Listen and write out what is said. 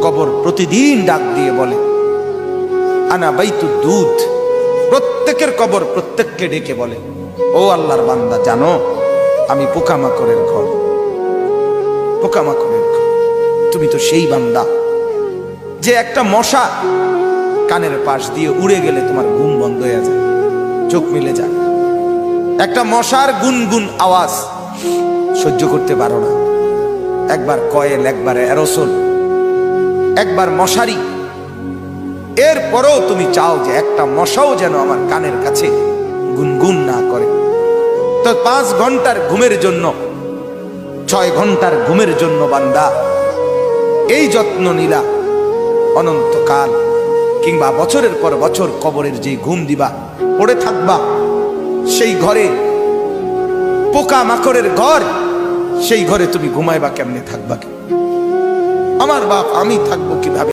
কবর প্রতিদিন ডাক দিয়ে বলে আনা বাইতুদ দুধ। প্রত্যেকের কবর প্রত্যেককে ডেকে বলে, ও আল্লাহর বান্দা, জানো আমি পোকামাকড়ের ঘর, পোকামাকড়ের ঘর। তুমি তো সেই বান্দা যে একটা মশা কানের পাশ দিয়ে উড়ে গেলে তোমার ঘুম বন্ধ হয়ে যায়, চোখ মিলে যায়। একটা মশার গুনগুন আওয়াজ সহ্য করতে পারো না। একবার কয়েল, একবার অ্যারোসল, একবার মশারি, এরপরেও তুমি চাও যে একটা মশাও যেন আমার কানের কাছে গুনগুন না করে। তো 5 ঘন্টার ঘুমের জন্য, 6 ঘন্টার ঘুমের জন্য বান্দা এই যত্ন নিলা, অনন্তকাল কিংবা বছরের পর বছর কবরের যে ঘুম দিবা, পড়ে থাকবা সেই ঘরে, পোকা মাকড়ের ঘর, সেই ঘরে তুমি ঘুমাইবা কেমনে, থাকবা? আমার বাপ, আমি থাকবো কিভাবে?